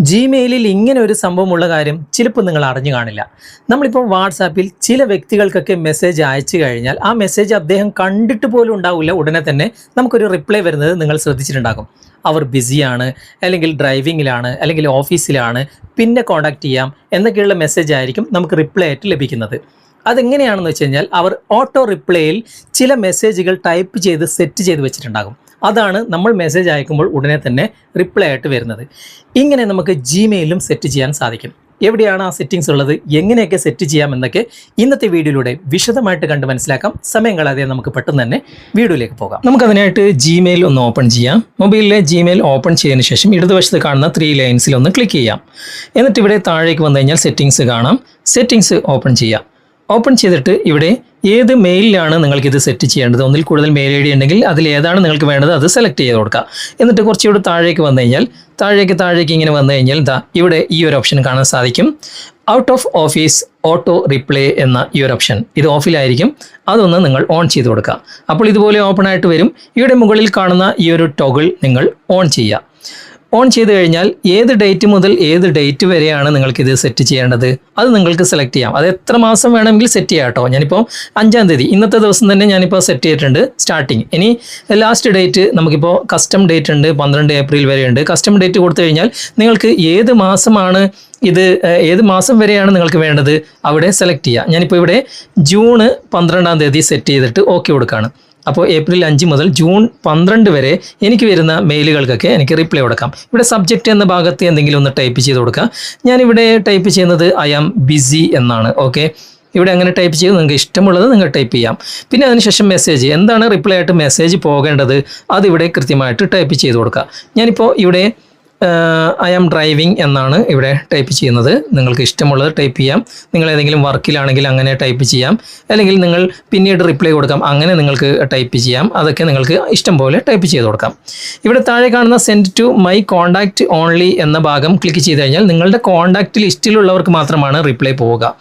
ജിമെയിലിൽ ഇങ്ങനെ ഒരു സംഭവമുള്ള കാര്യം ചിലപ്പോൾ നിങ്ങൾ അറിഞ്ഞു കാണില്ല. നമ്മളിപ്പോൾ വാട്സാപ്പിൽ ചില വ്യക്തികൾക്കൊക്കെ മെസ്സേജ് അയച്ചു കഴിഞ്ഞാൽ ആ മെസ്സേജ് അദ്ദേഹം കണ്ടിട്ട് പോലും ഉണ്ടാവില്ല, ഉടനെ തന്നെ നമുക്കൊരു റിപ്ലൈ വരുന്നത് നിങ്ങൾ ശ്രദ്ധിച്ചിട്ടുണ്ടാകും. അവർ ബിസിയാണ്, അല്ലെങ്കിൽ ഡ്രൈവിങ്ങിലാണ്, അല്ലെങ്കിൽ ഓഫീസിലാണ്, പിന്നെ കോൺടാക്റ്റ് ചെയ്യാം എന്നൊക്കെയുള്ള മെസ്സേജ് ആയിരിക്കും നമുക്ക് റിപ്ലൈ ആയിട്ട് ലഭിക്കുന്നത്. അതെങ്ങനെയാണെന്ന് വെച്ച് കഴിഞ്ഞാൽ അവർ ഓട്ടോ റിപ്ലൈയിൽ ചില മെസ്സേജുകൾ ടൈപ്പ് ചെയ്ത് സെറ്റ് ചെയ്ത് വെച്ചിട്ടുണ്ടാകും. അതാണ് നമ്മൾ മെസ്സേജ് അയക്കുമ്പോൾ ഉടനെ തന്നെ റിപ്ലൈ ആയിട്ട് വരുന്നത്. ഇങ്ങനെ നമുക്ക് ജിമെയിലും സെറ്റ് ചെയ്യാൻ സാധിക്കും. എവിടെയാണ് ആ സെറ്റിങ്സ് ഉള്ളത്, എങ്ങനെയൊക്കെ സെറ്റ് ചെയ്യാം എന്നൊക്കെ ഇന്നത്തെ വീഡിയോയിലൂടെ വിശദമായിട്ട് കണ്ട് മനസ്സിലാക്കാം. സമയം കളയാതെ നമുക്ക് പെട്ടെന്ന് തന്നെ വീഡിയോയിലേക്ക് പോകാം. നമുക്കതിനായിട്ട് ജിമെയിൽ ഒന്ന് ഓപ്പൺ ചെയ്യാം. മൊബൈലിലെ ജിമെയിൽ ഓപ്പൺ ചെയ്തതിന് ശേഷം ഇടതുവശത്ത് കാണുന്ന 3 ലൈൻസിൽ ഒന്ന് ക്ലിക്ക് ചെയ്യാം. എന്നിട്ട് ഇവിടെ താഴേക്ക് വന്നു കഴിഞ്ഞാൽ സെറ്റിങ്സ് കാണാം. സെറ്റിങ്സ് ഓപ്പൺ ചെയ്യാം. ഓപ്പൺ ചെയ്തിട്ട് ഇവിടെ ഏത് മെയിലിലാണ് നിങ്ങൾക്കിത് സെറ്റ് ചെയ്യേണ്ടത്, ഒന്നിൽ കൂടുതൽ മെയിൽ ഐ ഡി ഉണ്ടെങ്കിൽ അതിൽ ഏതാണ് നിങ്ങൾക്ക് വേണ്ടത് അത് സെലക്ട് ചെയ്ത് കൊടുക്കുക. എന്നിട്ട് കുറച്ചുകൂടെ താഴേക്ക് വന്നു കഴിഞ്ഞാൽ താഴേക്ക് ഇങ്ങനെ വന്നു കഴിഞ്ഞാൽ ഇവിടെ ഈ ഒരു ഓപ്ഷൻ കാണാൻ സാധിക്കും. Out of office auto reply എന്ന ഈ ഒരു ഓപ്ഷൻ, ഇത് ഓഫിലായിരിക്കും. അതൊന്ന് നിങ്ങൾ ഓൺ ചെയ്ത് കൊടുക്കുക. അപ്പോൾ ഇതുപോലെ ഓപ്പൺ ആയിട്ട് വരും. ഇവിടെ മുകളിൽ കാണുന്ന ഈ ഒരു ടോഗിൾ നിങ്ങൾ ഓൺ ചെയ്യുക. ഓൺ ചെയ്ത് കഴിഞ്ഞാൽ ഏത് ഡേറ്റ് മുതൽ ഏത് ഡേറ്റ് വരെയാണ് നിങ്ങൾക്കിത് സെറ്റ് ചെയ്യേണ്ടത് അത് നിങ്ങൾക്ക് സെലക്ട് ചെയ്യാം. അത് എത്ര മാസം വേണമെങ്കിൽ സെറ്റ് ചെയ്യാം കേട്ടോ. ഞാനിപ്പോൾ 5-ാം തീയതി ഇന്നത്തെ ദിവസം തന്നെ ഞാനിപ്പോൾ സെറ്റ് ചെയ്തിട്ടുണ്ട് സ്റ്റാർട്ടിങ്. ഇനി ലാസ്റ്റ് ഡേറ്റ് നമുക്കിപ്പോൾ കസ്റ്റം ഡേറ്റ് ഉണ്ട്, 12 ഏപ്രിൽ വരെ ഉണ്ട്. കസ്റ്റം ഡേറ്റ് കൊടുത്തു കഴിഞ്ഞാൽ നിങ്ങൾക്ക് ഏത് മാസമാണ് ഏത് മാസം വരെയാണ് നിങ്ങൾക്ക് വേണ്ടത് അവിടെ സെലക്ട് ചെയ്യുക. ഞാനിപ്പോൾ ഇവിടെ ജൂൺ 12-ാം തീയതി സെറ്റ് ചെയ്തിട്ട് ഓക്കെ കൊടുക്കുകയാണ്. അപ്പോൾ ഏപ്രിൽ 5 മുതൽ ജൂൺ 12 വരെ എനിക്ക് വരുന്ന മെയിലുകൾക്കൊക്കെ എനിക്ക് റിപ്ലൈ കൊടുക്കാം. ഇവിടെ സബ്ജക്റ്റ് എന്ന ഭാഗത്ത് എന്തെങ്കിലും ഒന്ന് ടൈപ്പ് ചെയ്ത് കൊടുക്കുക. ഞാനിവിടെ ടൈപ്പ് ചെയ്യുന്നത് ഐ ആം ബിസി എന്നാണ്. ഓക്കെ, ഇവിടെ അങ്ങനെ ടൈപ്പ് ചെയ്ത് നിങ്ങൾക്ക് ഇഷ്ടമുള്ളത് നിങ്ങൾ ടൈപ്പ് ചെയ്യാം. പിന്നെ അതിനുശേഷം മെസ്സേജ്, എന്താണ് റിപ്ലൈ ആയിട്ട് മെസ്സേജ് പോകേണ്ടത് അതിവിടെ കൃത്യമായിട്ട് ടൈപ്പ് ചെയ്ത് കൊടുക്കുക. ഞാനിപ്പോൾ ഇവിടെ ഐ ആം ഡ്രൈവിംഗ് എന്നാണ് ഇവിടെ ടൈപ്പ് ചെയ്യുന്നത്. നിങ്ങൾക്ക് ഇഷ്ടമുള്ളത് ടൈപ്പ് ചെയ്യാം. നിങ്ങൾ ഏതെങ്കിലും വർക്കിലാണെങ്കിൽ അങ്ങനെ ടൈപ്പ് ചെയ്യാം, അല്ലെങ്കിൽ നിങ്ങൾ പിന്നീട് റിപ്ലൈ കൊടുക്കാം, അങ്ങനെ നിങ്ങൾക്ക് ടൈപ്പ് ചെയ്യാം. അതൊക്കെ നിങ്ങൾക്ക് ഇഷ്ടം പോലെ ടൈപ്പ് ചെയ്ത് കൊടുക്കാം. ഇവിടെ താഴെ കാണുന്ന send to my contact only എന്ന ഭാഗം ക്ലിക്ക് ചെയ്ത് കഴിഞ്ഞാൽ നിങ്ങളുടെ കോൺടാക്റ്റ് ലിസ്റ്റിലുള്ളവർക്ക് മാത്രമാണ് റിപ്ലൈ പോവുക.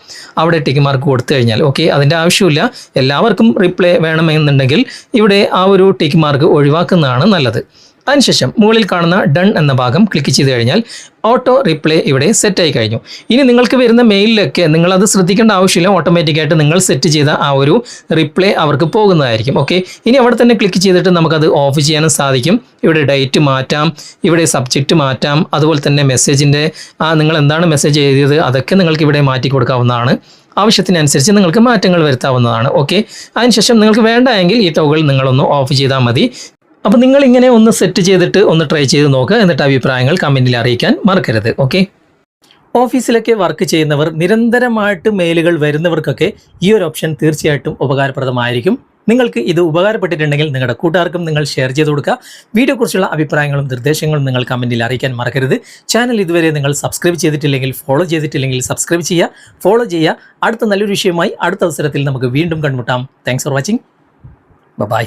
അവിടെ ടിക്ക് മാർക്ക് കൊടുത്തു കഴിഞ്ഞാൽ ഓക്കെ, അതിൻ്റെ ആവശ്യമില്ല. എല്ലാവർക്കും റിപ്ലൈ വേണമെന്നുണ്ടെങ്കിൽ ഇവിടെ ആ ഒരു ടിക്ക് മാർക്ക് ഒഴിവാക്കുന്നതാണ് നല്ലത്. അതിനുശേഷം മുകളിൽ കാണുന്ന ഡൺ എന്ന ഭാഗം ക്ലിക്ക് ചെയ്ത് കഴിഞ്ഞാൽ ഓട്ടോ റിപ്ലൈ ഇവിടെ സെറ്റായി കഴിഞ്ഞു. ഇനി നിങ്ങൾക്ക് വരുന്ന മെയിലിലൊക്കെ നിങ്ങളത് ശ്രദ്ധിക്കേണ്ട ആവശ്യമില്ല. ഓട്ടോമാറ്റിക്കായിട്ട് നിങ്ങൾ സെറ്റ് ചെയ്ത ആ ഒരു റിപ്ലൈ അവർക്ക് പോകുന്നതായിരിക്കും. ഓക്കെ, ഇനി അവിടെ തന്നെ ക്ലിക്ക് ചെയ്തിട്ട് നമുക്കത് ഓഫ് ചെയ്യാനും സാധിക്കും. ഇവിടെ ഡേറ്റ് മാറ്റാം, ഇവിടെ സബ്ജക്റ്റ് മാറ്റാം, അതുപോലെ തന്നെ മെസ്സേജിൻ്റെ നിങ്ങൾ എന്താണ് മെസ്സേജ് എഴുതിയത് അതൊക്കെ നിങ്ങൾക്ക് ഇവിടെ മാറ്റി കൊടുക്കാവുന്നതാണ്. ആവശ്യത്തിനനുസരിച്ച് നിങ്ങൾക്ക് മാറ്റങ്ങൾ വരുത്താവുന്നതാണ്. ഓക്കെ, അതിനുശേഷം നിങ്ങൾക്ക് വേണ്ട എങ്കിൽ ഈ ടോഗിൾ നിങ്ങളൊന്ന് ഓഫ് ചെയ്താൽ മതി. അപ്പോൾ നിങ്ങളിങ്ങനെ ഒന്ന് സെറ്റ് ചെയ്തിട്ട് ഒന്ന് ട്രൈ ചെയ്ത് നോക്കുക. എന്നിട്ട് അഭിപ്രായങ്ങൾ കമൻറ്റിൽ അറിയിക്കാൻ മറക്കരുത്. ഓക്കെ, ഓഫീസിലൊക്കെ വർക്ക് ചെയ്യുന്നവർ, നിരന്തരമായിട്ട് മെയിലുകൾ വരുന്നവർക്കൊക്കെ ഈ ഒരു ഓപ്ഷൻ തീർച്ചയായിട്ടും ഉപകാരപ്രദമായിരിക്കും. നിങ്ങൾക്ക് ഇത് ഉപകാരപ്പെട്ടിട്ടുണ്ടെങ്കിൽ നിങ്ങളുടെ കൂട്ടുകാർക്കും നിങ്ങൾ ഷെയർ ചെയ്ത് കൊടുക്കുക. വീഡിയോയെക്കുറിച്ചുള്ള അഭിപ്രായങ്ങളും നിർദ്ദേശങ്ങളും നിങ്ങൾ കമൻറ്റിൽ അറിയിക്കാൻ മറക്കരുത്. ചാനൽ ഇതുവരെ നിങ്ങൾ സബ്സ്ക്രൈബ് ചെയ്തിട്ടില്ലെങ്കിൽ, ഫോളോ ചെയ്തിട്ടില്ലെങ്കിൽ സബ്സ്ക്രൈബ് ചെയ്യുക, ഫോളോ ചെയ്യുക. അടുത്ത നല്ലൊരു വിഷയമായി അടുത്ത അവസരത്തിൽ നമുക്ക് വീണ്ടും കണ്ടുമുട്ടാം. Thanks for watching. ബൈ.